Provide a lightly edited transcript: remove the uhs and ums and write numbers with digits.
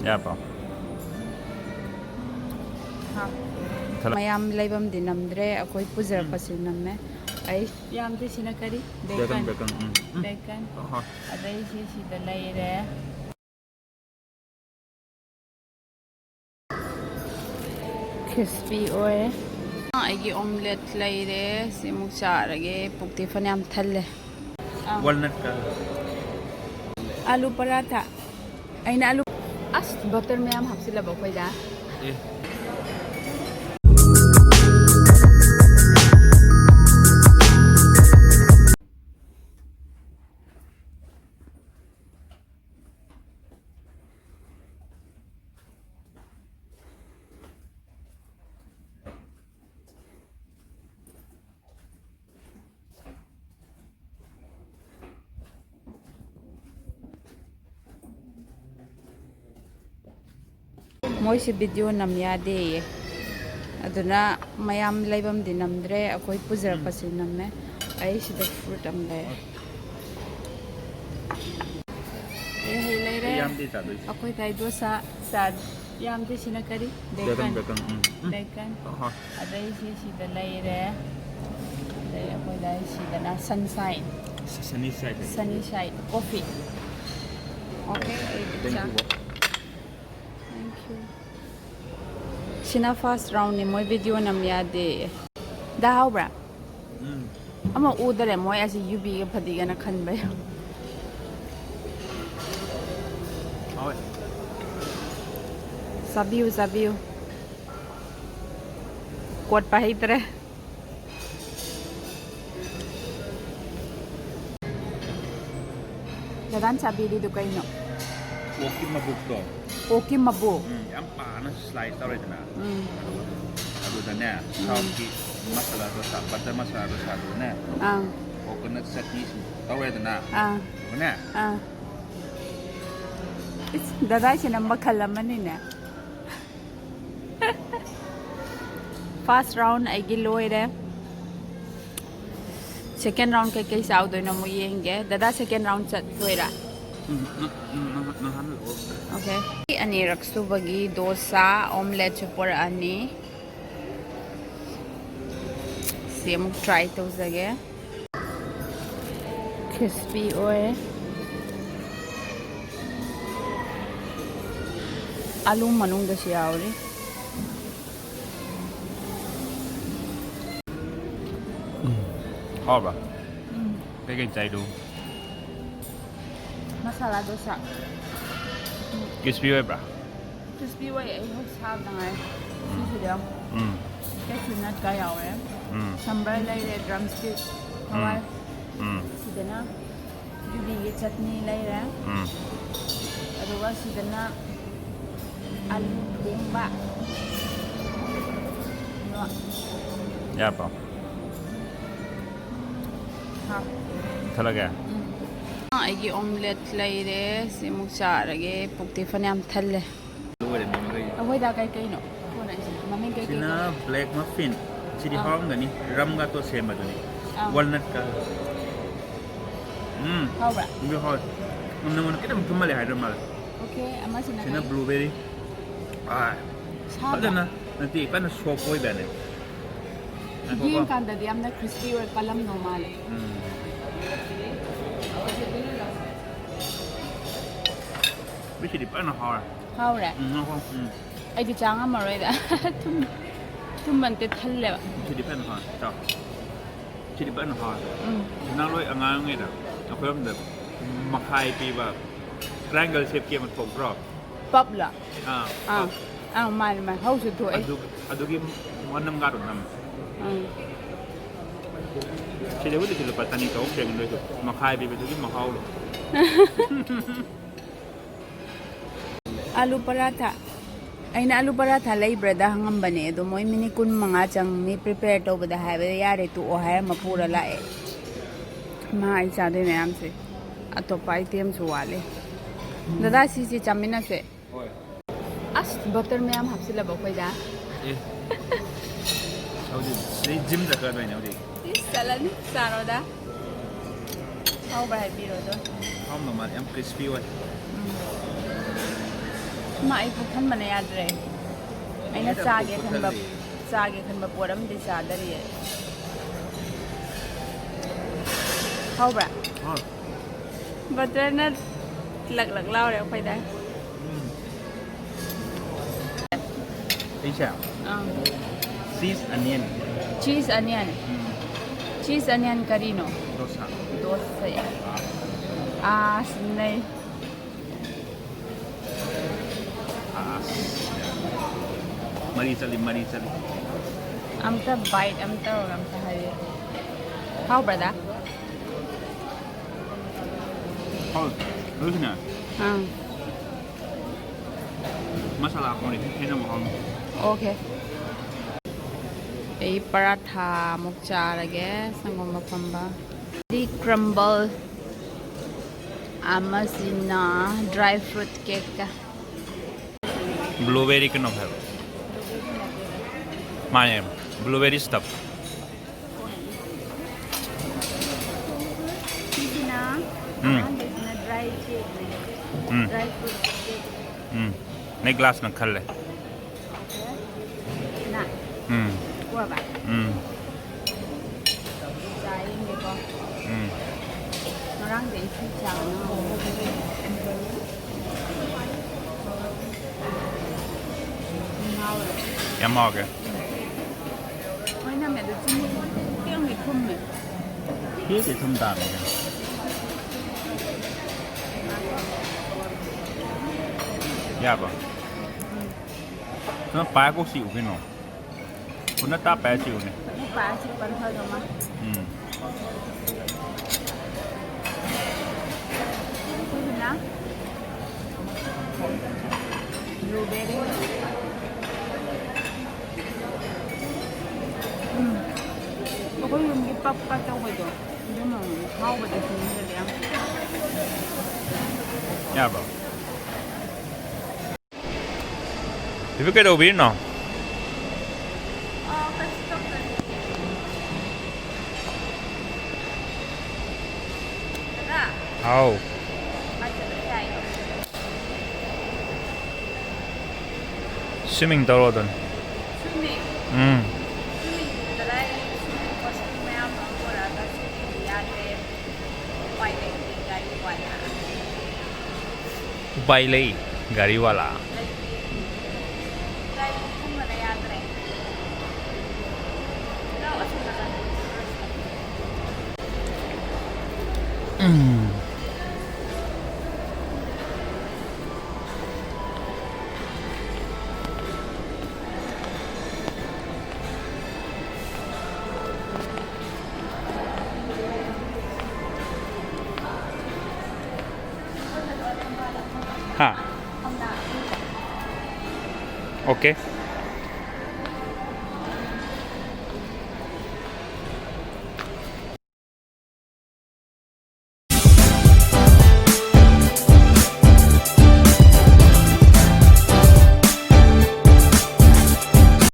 ꯌꯥꯕ꯭ꯔꯣ ꯃꯌꯥꯝ ꯂꯩꯐꯝꯗꯤ ꯅꯝꯗ꯭ꯔꯦ ꯑꯩꯈꯣꯏ ꯄꯨꯖꯔꯛꯄꯁꯤ ꯅꯝꯃꯦ ꯑꯩ ꯌꯥꯝꯗꯤ ꯁꯤꯅ ꯀꯔꯤ ꯕꯦꯀꯟ ꯑꯗꯩ ꯁꯤꯗ ꯂꯩꯔꯦ ꯈ꯭ꯔꯤꯁꯄꯤ ꯑꯣꯏ ꯑꯩꯒꯤ ꯑꯣꯝꯂꯦꯠ ꯂꯩꯔꯦ ꯁꯤꯃꯨꯛ ꯆꯥꯔꯒꯦ ꯄꯨꯛꯇꯤ ꯐꯅꯌꯥꯝ ꯊꯜꯂꯦ ꯑꯂꯨ ꯄꯔꯥꯊꯥ ꯑꯩꯅ ꯑꯂꯨ ꯑꯁ ꯕꯇꯔ ꯃꯌꯥꯝ ꯍꯥꯞꯆꯤꯜꯂꯕ ꯑꯩꯈꯣꯏꯗ ꯃꯣꯏꯁꯤ ꯚꯤꯗꯤꯑꯣ ꯅꯝ ꯌꯥꯗꯦꯌꯦ ꯑꯗꯨꯅ ꯃꯌꯥꯝ ꯂꯩꯐꯝꯗꯤ ꯅꯝꯗ꯭ꯔꯦ ꯑꯩꯈꯣꯏ ꯄꯨꯖꯔꯛꯄꯁꯤ ꯅꯝꯃꯦ ꯑꯩꯁꯤꯗ ꯐ꯭ꯔꯨꯠ ꯑꯃ ꯂꯩꯔꯦ ꯍꯩ ꯂꯩꯔꯦ ꯑꯩꯈꯣꯏ ꯇꯥꯏ ꯗꯣꯁꯥ ꯌꯥꯝꯗꯤ ꯁꯤꯅ ꯀꯔꯤ ꯕꯦꯀꯟ ꯑꯗꯩ ꯁꯤꯗ ꯂꯩꯔꯦ ꯑꯗꯩ ꯑꯩꯈꯣꯏꯗ ꯁꯤꯗꯅ sunshine sunny side coffee okay thank you sina first round ni moi video nam yade da hawbra ama udare moi asi UB ga phadiga na khanba sabiu kot pa hitre dadan sabiri du kaino 오키 마부 ꯌꯥꯝ ꯄꯥꯅ slice ꯇꯧꯔꯦꯗꯅ ꯑꯗꯨꯗꯅꯦ ꯁꯥꯎꯠꯀꯤ ꯃꯁꯥꯂꯥ dosa butter ꯃꯁꯥꯂꯥ ꯗꯣꯁꯥꯗꯨꯅꯦ coconut ꯆꯠꯅꯤꯁꯨ ꯇꯧꯔꯦꯗꯅ ꯑꯗꯨꯒꯅꯦ ꯗꯗꯥꯏꯁꯤꯅ ꯃꯈꯜ ꯑꯃꯅꯤꯅꯦ first round ꯑꯩꯒꯤ ꯂꯣꯏꯔꯦ ꯁꯦꯀꯦꯟ round ꯀꯩꯀꯩ ꯆꯥꯎꯗꯣꯏꯅꯣ ꯑꯃꯨꯛ ꯌꯦꯡꯒꯦ ꯗꯗꯥ ꯁꯦꯀꯦꯟ ꯔꯥꯎꯟ ꯆꯠꯇꯣꯏꯔꯥ Okay. Anirak subagi dosa omelette chupor ani. Same try to zage. Crispy oil. Alu manung da siya ori. How ba? Kay chai do. Masala dosa. Crispy way bra. Crispy way ay hot sab na ngay. Sisi daw. Kasi nut ka yaw eh. Sambar lay re drumstick. Hawai. Sida na. Yubi ye chutney lay re. Aduga sida na. Alu bemba. Yeah pa. Ha. Talaga. ꯑꯩꯒꯤ omelette ꯂꯩꯔꯦ ꯁꯤꯃꯨꯛ ꯆꯥꯔꯒꯦ ꯄꯨꯛꯇꯤ ꯐꯅꯌꯥꯝ ꯊꯜꯂꯦ ꯑꯩꯈꯣꯏꯗ ꯀꯩꯀꯩꯅꯣ ꯃꯃꯤꯡ ꯀꯩꯀꯩ ꯁꯤꯅ ꯕ꯭ꯂꯦꯛ ꯃꯐꯤꯟ ꯁꯤꯗꯤ ꯍꯥꯎꯔꯝꯒꯅꯤ ꯔꯝꯒ ꯇꯣ ꯁꯦꯝꯕꯗꯨꯅꯤ ꯋꯥꯜꯅꯠꯀ ꯍꯥꯎꯕ꯭ꯔꯥ 이거 ꯍꯥꯎ ꯅꯉꯣꯟꯗ ꯈꯤꯇꯪ ꯊꯨꯝꯃꯜꯂꯦ ꯍꯥꯏꯗ꯭ꯔ ꯃꯥꯜꯂꯦ ꯑꯣꯀꯦ ꯑꯃꯁꯤꯅ ꯕ꯭ꯂꯨꯕꯦꯔꯤ ꯐꯖꯅ ꯅꯠꯇꯦ ꯀꯟꯅ ꯁꯣꯞ ꯑꯣꯏꯕꯅꯦ ꯌꯦꯡꯀꯥꯟꯗꯗꯤ ꯌꯥꯝꯅ ꯈ꯭ꯔꯤꯁꯄꯤ ꯑꯣꯏ ꯀꯜꯂꯝꯗꯧ ꯃꯥꯜꯂꯦ ꯁꯤꯗꯤ ꯐꯖꯅ ꯍꯥꯎꯔꯦ ꯍꯥꯎꯔꯦ ꯑꯩꯗꯤ ꯆꯥ ꯉꯝꯃꯔꯣꯏꯗ ꯊꯨꯝꯃꯟꯇꯦ ꯊꯜꯂꯦꯕ ꯁꯤꯗꯤ ꯐꯖꯅ ꯍꯥꯎꯔꯦ ꯆꯥꯎ ꯁꯤꯗꯤ ꯐꯖꯅ ꯍꯥꯎꯔꯦ ꯅꯍꯥꯟꯋꯥꯏ ꯑꯉꯥꯡꯉꯩꯗ ꯑꯩꯈꯣꯏꯔꯣꯝꯗ ꯃꯈꯥꯏ ꯄꯤꯕ ꯇ꯭ꯔꯥꯏꯡꯒꯜ ꯁꯦꯞꯀꯤ ꯑꯃ ꯊꯣꯛꯇ꯭ꯔꯣ ꯄꯞꯂ ꯃꯥꯅꯤ ꯃꯥꯅꯤ ꯍꯧꯁꯨ ꯊꯣꯛꯑꯦ ꯑꯗꯨꯒꯤ ꯃꯅꯝꯒꯥꯗꯣ ꯅꯝꯃꯦ ꯁꯤꯗꯕꯨꯗꯤ ꯂꯨꯄꯥ 2 ꯇꯧ ꯁꯦꯡꯗꯣꯏꯁꯨ ꯃꯈꯥꯏ ꯄꯤꯕꯗꯨꯒꯤ ꯃꯍꯥꯎꯗꯣ ꯑꯂꯨ ꯄꯔꯥꯊꯥ ꯑꯩꯅ ꯑꯂꯨ ꯄꯔꯥꯊꯥ ꯂꯩꯕ꯭ꯔꯥꯗ ꯍꯪꯉꯝꯕꯅꯦ ꯑꯗꯣ ꯃꯣꯏ ꯃꯤꯅꯤꯠ 15 ꯆꯪꯅꯤ ꯄ꯭ꯔꯤꯄꯦꯌꯔ ꯇꯧꯕꯗ ꯍꯥꯏꯕꯗ ꯌꯥꯔꯦ ꯇꯣꯛꯑꯣ ꯍꯥꯏꯔꯝꯃ ꯄꯨꯔ ꯂꯥꯛꯑꯦ ꯃꯥ ꯑꯩ ꯆꯥꯗꯣꯏ ꯃꯌꯥꯝꯁꯦ ꯑꯇꯣꯞꯄ ꯑꯥꯏꯇꯦꯝꯁꯨ ꯋꯥꯠꯂꯤ ꯗꯗꯥ ꯁꯤꯁꯤ ꯆꯥꯃꯤꯟꯅꯁꯦ ꯑꯁ ꯕꯇꯔ ꯃꯌꯥꯝ ꯍꯥꯞꯆꯤꯜꯂꯕ ꯑꯩꯈꯣꯏꯗ ꯍꯧꯖꯤꯛ ꯖꯤꯝ ꯆꯠꯀꯗꯣꯏꯅꯦ ꯍꯧꯖꯤꯛ ꯆꯠꯂꯅꯤ ꯆꯥꯔꯣꯗ ꯍꯥꯎꯕ꯭ꯔꯥ ꯍꯥꯏꯕꯤꯔꯣꯗꯣ ꯍꯥꯎꯅ ꯃꯥꯜꯂꯦ ꯌꯥꯝ ꯀ꯭रिꯁꯄꯤ ꯑꯣꯏ ꯃꯥ ꯑꯩ ꯄꯨꯛ ꯊꯟꯕꯅ ꯌꯥꯗ꯭ꯔꯦ ꯑꯩꯅ ꯆꯥꯒꯦ ꯈꯟꯕ ꯄꯣꯠ ꯑꯃꯗꯤ ꯆꯥꯗꯔꯤꯌꯦ ꯍꯥꯎꯕ꯭ꯔꯥ ꯕꯇꯔꯅ ꯂꯛ ꯂꯥꯎꯔꯦ ꯑꯩꯈꯣꯏꯗ Isha. Cheese onion. Cheese onion. Cheese onion karino. Dosa. Dosa. Sinay. Mari chali. Amta bite, amta hari. How brother? How? Who's na? Masala ko ni. Hina mo hang. Okay. Ay paratha muk charage sangom mapamba. Di crumble. Amasina dry fruit cake ka. Blueberry ka no hai. Mane blueberry stuff. Sina. This na dry cake. Dry fruit cake. May glass ng khalle. Okay. Na. Kuha ba? Sayang di ko. Marang din si Chang. Yam mage. Ôi năm mẹ được chim cái ông này không mẹ. Thế thì thum đàn này. Ya ba. Nó phá có xỉu cái nó. Nó ta phá xỉu này. Nó phá xỉu bắn thôi rồi mà. Blueberry. Ako yung ipapataw ko ito. Hindi mo, how ba ito nila yan? Ya ba. Di ba kayo ubin no? Kasi ito. Tara. How? Swimming daw doon. Swimming? Swimming. Talay. Swimming ko sa maya pangkura. Kasi hindi yate. Paile. Gari wala. Bailey. Gariwala. Dahil kung wala yate. Lawas mo na lang. Ha. Okay.